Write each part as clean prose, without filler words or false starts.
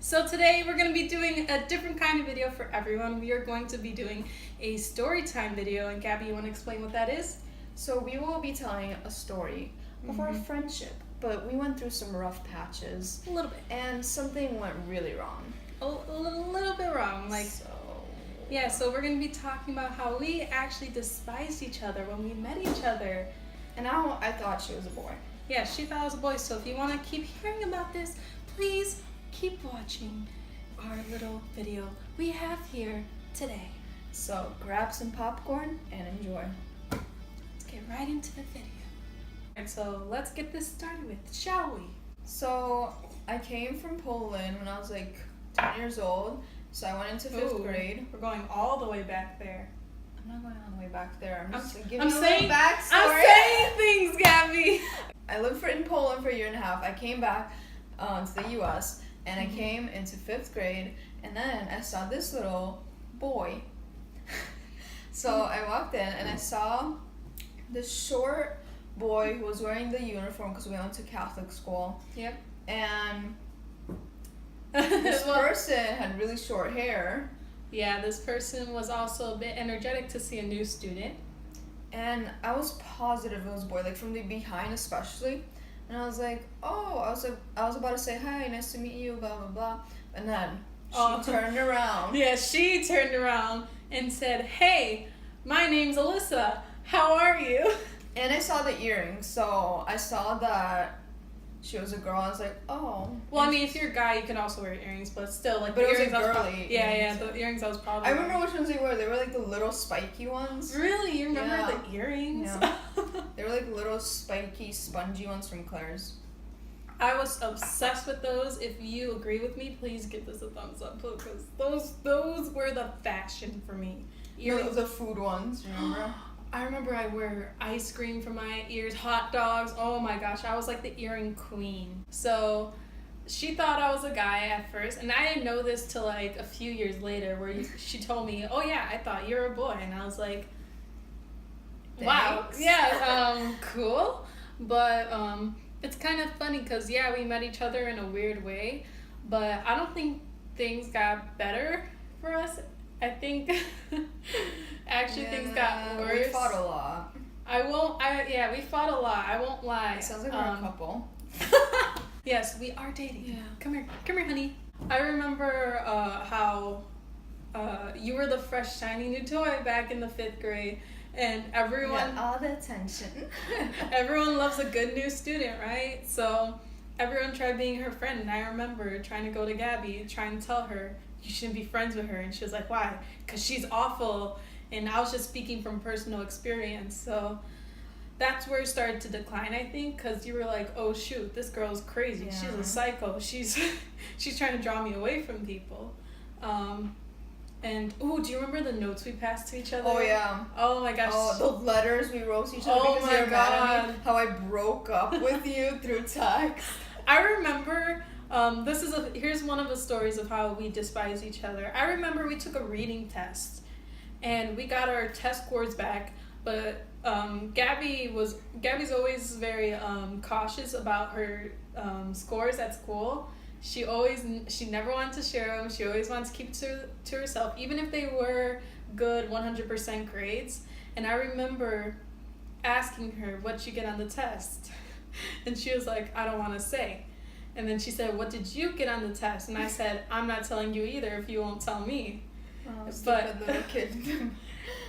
So today we're going to be doing a different kind of video for everyone. We are going to be doing a story time video. And Gabby, you want to explain what that is? So we will be telling a story of our friendship, but we went through some rough patches. A little bit. And something went really wrong. A little bit wrong. So we're going to be talking about how we actually despised each other when we met each other. And now I thought she was a boy. Yeah, she thought I was a boy. So if you want to keep hearing about this, please keep watching our little video we have here today. So grab some popcorn and enjoy. Let's get right into the video. Alright, so let's get this started with, shall we? So I came from Poland when I was like 10 years old. So I went into fifth grade. We're going all the way back there. I'm not going all the way back there. I'm just giving I'm you a saying, little backstory. I'm saying things, Gabby. I lived in Poland for a year and a half. I came back to the U.S. and I came into fifth grade, and then I saw this little boy. So I walked in and I saw this short boy who was wearing the uniform because we went to Catholic school. Yep. And this person had really short hair. Yeah, this person was also a bit energetic to see a new student. And I was positive it was a boy, like from the behind especially. And I was like, oh, I was about to say, hi, nice to meet you, blah, blah, blah. And then she turned around. Yeah, she turned around and said, hey, my name's Alyssa. How are you? And I saw the earrings, so I saw that she was a girl. I was like, oh. Well, I mean, if you're a guy, you can also wear earrings, but still, like, but the it was earrings a I was girly. the earrings I was probably I remember which ones they were. They were like the little spiky ones. Really? You remember the earrings? Yeah. They were like little spiky, spongy ones from Claire's. I was obsessed with those. If you agree with me, please give this a thumbs up, because those were the fashion for me. Earrings, the food ones, remember? I remember I wear ice cream for my ears, hot dogs. Oh my gosh, I was like the earring queen. So she thought I was a guy at first, and I didn't know this till like a few years later, where she told me, "Oh yeah, I thought you were a boy," and I was like, "Wow, thanks. yeah, cool." But it's kind of funny because we met each other in a weird way, but I don't think things got better for us. I think things got worse. We fought a lot. We fought a lot. I won't lie. It sounds like we're a couple. Yes, we are dating. Yeah. Come here, honey. I remember how you were the fresh, shiny new toy back in the 5th grade, and everyone all the attention. everyone loves a good new student, right? So everyone tried being her friend, and I remember trying to go to Gabi, trying to tell her you shouldn't be friends with her, and she was like, why? Because she's awful. And I was just speaking from personal experience. So that's where it started to decline, I think, because you were like, oh shoot, this girl's crazy. Yeah. She's a psycho. She's trying to draw me away from people. Do you remember the notes we passed to each other? Oh yeah. Oh my gosh. Oh, the letters we wrote to each other because you were mad at me. How I broke up with you through text. I remember. Here's one of the stories of how we despise each other. I remember we took a reading test, and we got our test scores back, but Gabby's always very cautious about her scores at school. She never wanted to share them. She always wanted to keep to herself, even if they were good 100% grades. And I remember asking her, what'd you get on the test? And she was like, I don't want to say. And then she said, what did you get on the test? And I said, I'm not telling you either if you won't tell me. Oh, stupid little kid.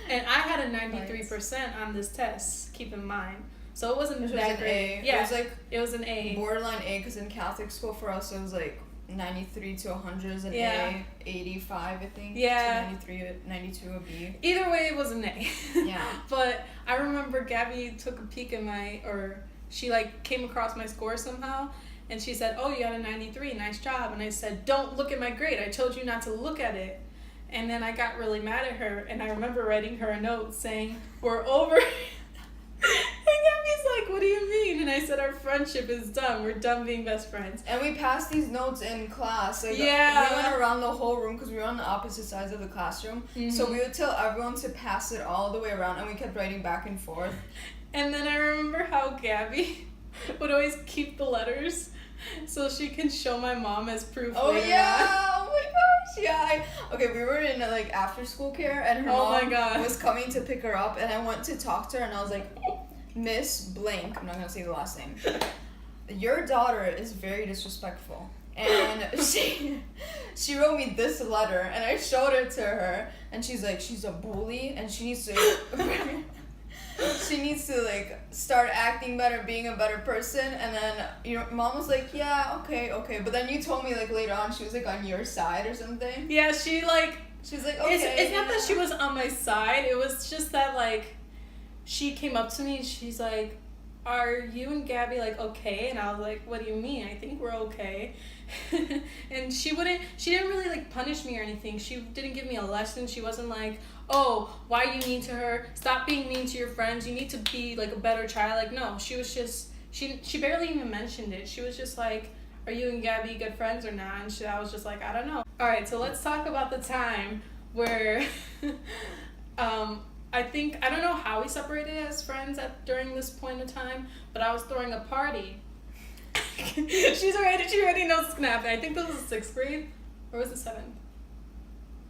And I had a 93% on this test, keep in mind. So it wasn't that great. Yeah, it was an A. Borderline A, because in Catholic school for us it was like 93 to 100 is an A, 85 I think. Yeah. To 93, 92 a B. Either way, it was an A. Yeah. But I remember Gabby took a peek at she like came across my score somehow. And she said, oh, you got a 93, nice job. And I said, don't look at my grade. I told you not to look at it. And then I got really mad at her. And I remember writing her a note saying, we're over. And Gabby's like, what do you mean? And I said, our friendship is done. We're done being best friends. And we passed these notes in class. Like, yeah. We went around the whole room because we were on the opposite sides of the classroom. Mm-hmm. So we would tell everyone to pass it all the way around. And we kept writing back and forth. And then I remember how Gabby would always keep the letters so she can show my mom as proof. Oh later yeah! Oh my gosh! Yeah. Okay, we were in like after school care, and her Oh my mom God. was coming to pick her up, and I went to talk to her, and I was like, Miss Blank. I'm not gonna say the last name. Your daughter is very disrespectful. And she wrote me this letter, and I showed it to her, and she's like, she's a bully, and she needs to like start acting better, being a better person. And then mom was like, yeah, okay, but then you told me like later on she was like on your side or something. Yeah, she was like, okay. It's not that she was on my side. It was just that like, she came up to me and she's like, are you and Gabi like okay? And I was like, what do you mean? I think we're okay. And she didn't really like punish me or anything. She didn't give me a lesson. She wasn't like, oh, why are you mean to her? Stop being mean to your friends. You need to be like a better child. Like, no, she was just, she barely even mentioned it. She was just like, are you and Gabi good friends or not? And I was just like, I don't know. All right, so let's talk about the time where I don't know how we separated as friends during this point in time, but I was throwing a party. She already knows what's gonna happen. I think this was 6th grade, or was it 7th?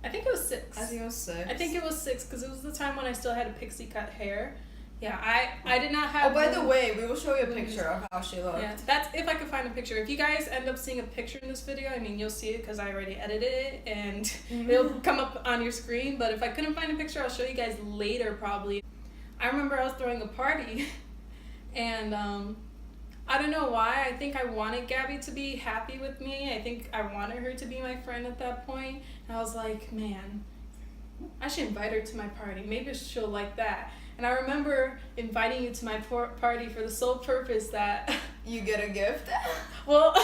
I think it was 6. I think it was 6. I think it was 6 because it was the time when I still had a pixie cut hair. Yeah, I did not have. Oh, by the way, we will show you a picture of how she looked. Yeah, that's if I could find a picture. If you guys end up seeing a picture in this video, I mean, you'll see it because I already edited it and it'll come up on your screen. But if I couldn't find a picture, I'll show you guys later probably. I remember I was throwing a party and I don't know why. I think I wanted Gabi to be happy with me. I think I wanted her to be my friend at that point. And I was like, man, I should invite her to my party. Maybe she'll like that. And I remember inviting you to my party for the sole purpose that... You get a gift? Well...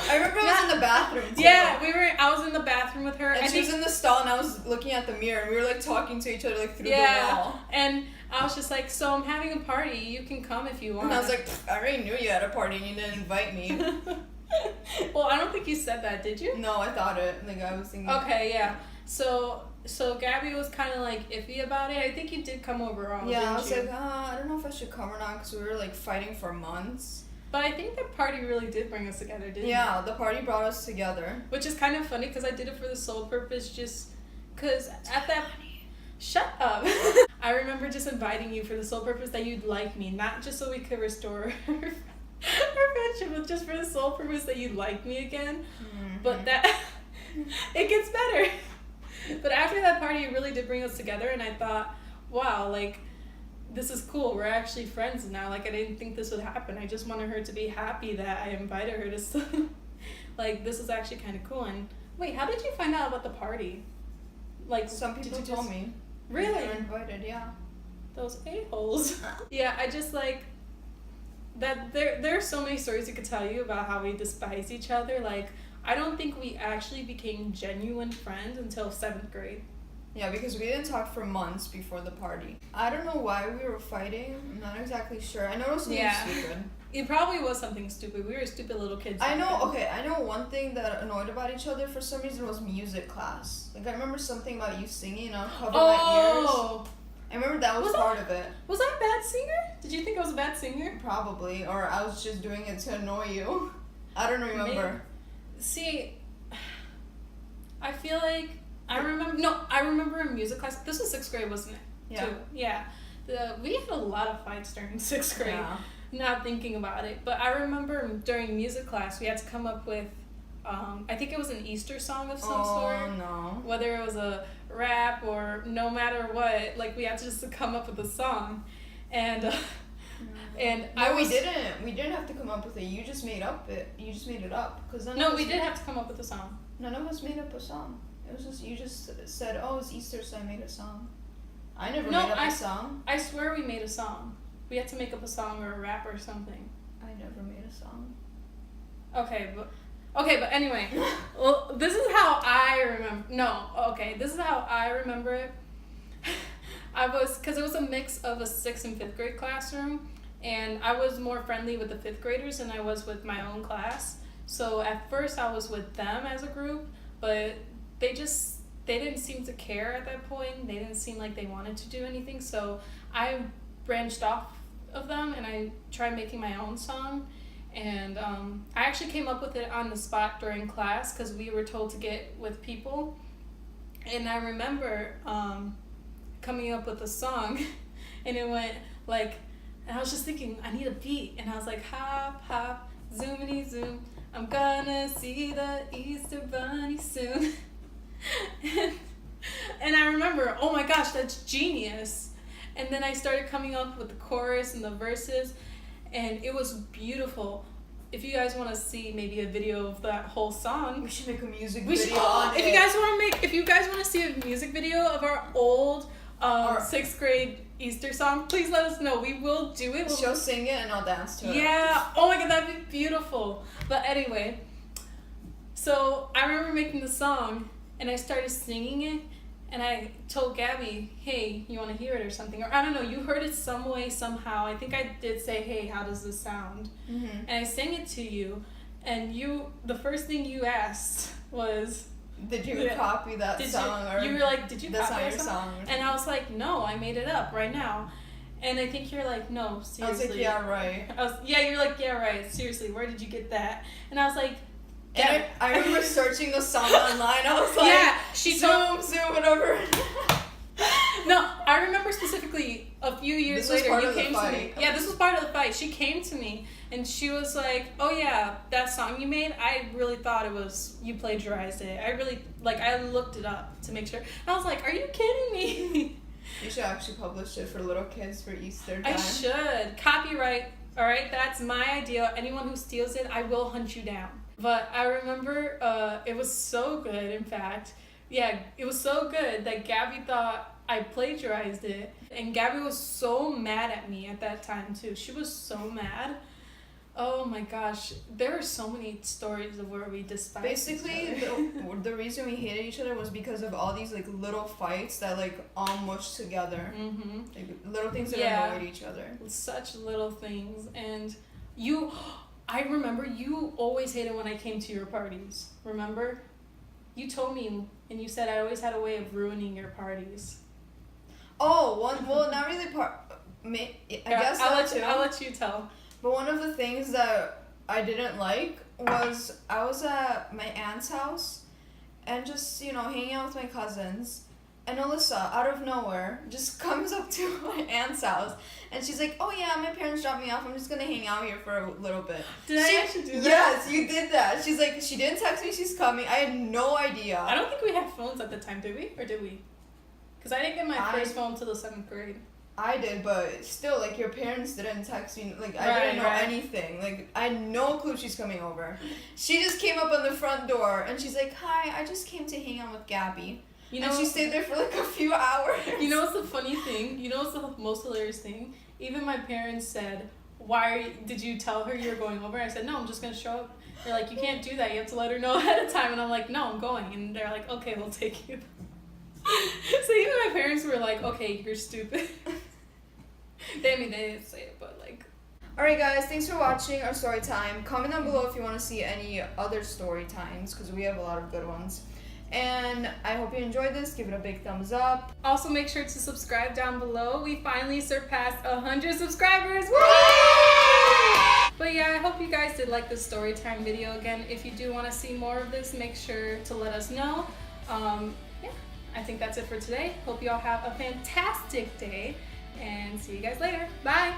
I remember I was in the bathroom too. Yeah, I was in the bathroom with her. And she was in the stall and I was looking at the mirror and we were like talking to each other like through the wall. And I was just like, so I'm having a party. You can come if you want. And I was like, I already knew you had a party and you didn't invite me. Well, I don't think you said that, did you? No, I thought it. Like I was thinking. Okay, yeah. So Gabi was kind of like iffy about it. I think you did come overall. Yeah, I was you? like, I don't know if I should come or not because we were like fighting for months. But I think the party really did bring us together, didn't it? Yeah, the party brought us together. Which is kind of funny because I did it for the sole purpose just because at that... Shut up. I remember just inviting you for the sole purpose that you'd like me, not just so we could restore our friendship, but just for the sole purpose that you'd like me again. Mm-hmm. But that... It gets better. But after that party, it really did bring us together, and I thought, wow, like... This is cool. We're actually friends now. Like, I didn't think this would happen. I just wanted her to be happy that I invited her to... Like, this is actually kind of cool. And wait, how did you find out about the party? Like, some people told me. Really? You were invited, yeah. Those a-holes. Yeah, I just like... That there are so many stories you could tell you about how we despise each other. Like, I don't think we actually became genuine friends until 7th grade. Yeah, because we didn't talk for months before the party. I don't know why we were fighting. I'm not exactly sure. I know it was something stupid. It probably was something stupid. We were stupid little kids. I know one thing that annoyed about each other for some reason was music class. Like, I remember something about you singing and I would cover my ears. I remember that was part of it. Was I a bad singer? Did you think I was a bad singer? Probably. Or I was just doing it to annoy you. I don't remember. Maybe. See, I feel like... I remember in music class. This was 6th grade, wasn't it? Yeah. Too. Yeah. We had a lot of fights during 6th grade. Yeah. Not thinking about it. But I remember during music class, we had to come up with, I think it was an Easter song of some sort. Oh, no. Whether it was a rap or no matter what, like, we had to just come up with a song. And... we didn't. We didn't have to come up with it. You just made it up. We did have to come up with a song. None of us made up a song. It was just, you just said, oh, it's Easter, so I made a song. I never made up a song. I swear we made a song. We had to make up a song or a rap or something. I never made a song. Okay, but anyway. Well, this is how I remember. This is how I remember it. Because it was a mix of a 6th and 5th grade classroom, and I was more friendly with the 5th graders than I was with my own class. So at first I was with them as a group, but they didn't seem to care at that point. They didn't seem like they wanted to do anything. So I branched off of them and I tried making my own song. And I actually came up with it on the spot during class because we were told to get with people. And I remember coming up with a song, and it went like, and I was just thinking, I need a beat. And I was like, hop, hop, zoomity zoom, I'm gonna see the Easter Bunny soon. And I remember, oh my gosh, that's genius. And then I started coming up with the chorus and the verses, and it was beautiful. If you guys want to see maybe a video of that whole song, We should make a music we video should, on if it. you guys want to see a music video of our old 6th grade Easter song, please let us know. We will do it. She'll sing it and I'll dance to it. Yeah. Oh my god, that'd be beautiful. But anyway, so I remember making the song and I started singing it, and I told Gabi, hey, you want to hear it or something? Or I don't know, you heard it some way, somehow. I think I did say, hey, how does this sound? Mm-hmm. And I sang it to you, and the first thing you asked was, Did you copy that song? You were like, did you that's copy not your your song? song? And I was like, no, I made it up right now. And I think you're like, no, I seriously. was like, yeah, right. You're like, yeah, right, seriously, where did you get that? And I was like, And I remember searching the song online. I was like, yeah, she told. zoom it over. No, I remember specifically a few years This was later part you of the came to me. fight. Yeah, this was part of the fight. She came to me and she was like, "Oh yeah, that song you made. I really thought it was you plagiarized it. I really I looked it up to make sure." I was like, "Are you kidding me?" You should actually publish it for little kids for Easter time. I should. Copyright. All right, that's my idea. Anyone who steals it, I will hunt you down. But I remember it was so good, in fact. Yeah, it was so good that Gabi thought I plagiarized it. And Gabi was so mad at me at that time, too. She was so mad. Oh my gosh. There are so many stories of where we despised Basically, each other. the reason we hated each other was because of all these little fights that all mushed together. Mm-hmm. Little things that annoyed each other. Such little things. And I remember you always hated when I came to your parties. Remember? You told me, and you said I always had a way of ruining your parties. Oh, well, not really I guess I'll let you tell. But one of the things that I didn't like was I was at my aunt's house and just, hanging out with my cousins. And Alyssa, out of nowhere, just comes up to my aunt's house. And she's like, oh yeah, my parents dropped me off. I'm just going to hang out here for a little bit. Did I actually do that? Yes, you did that. She's like, she didn't text me she's coming. I had no idea. I don't think we had phones at the time, did we? Or did we? Because I didn't get my first phone until the 7th grade. I did, but still, your parents didn't text me. I didn't know anything. I had no clue she's coming over. She just came up on the front door, and she's like, hi, I just came to hang out with Gabi. And she stayed there for a few hours. You know what's the funny thing? You know what's the most hilarious thing? Even my parents said, did you tell her you were going over? I said, no, I'm just going to show up. They're like, you can't do that. You have to let her know ahead of time. And I'm like, no, I'm going. And they're like, okay, we'll take you. So even my parents were like, okay, you're stupid. They didn't say it, but Alright guys, thanks for watching our story time. Comment down below if you want to see any other story times, because we have a lot of good ones. And I hope you enjoyed this. Give it a big thumbs up. Also make sure to subscribe down below. We finally surpassed 100 subscribers. Woo! But yeah, I hope you guys did like the story time video. Again, if you do want to see more of this, make sure to let us know. Yeah, I think that's it for today. Hope you all have a fantastic day, and see you guys later. Bye!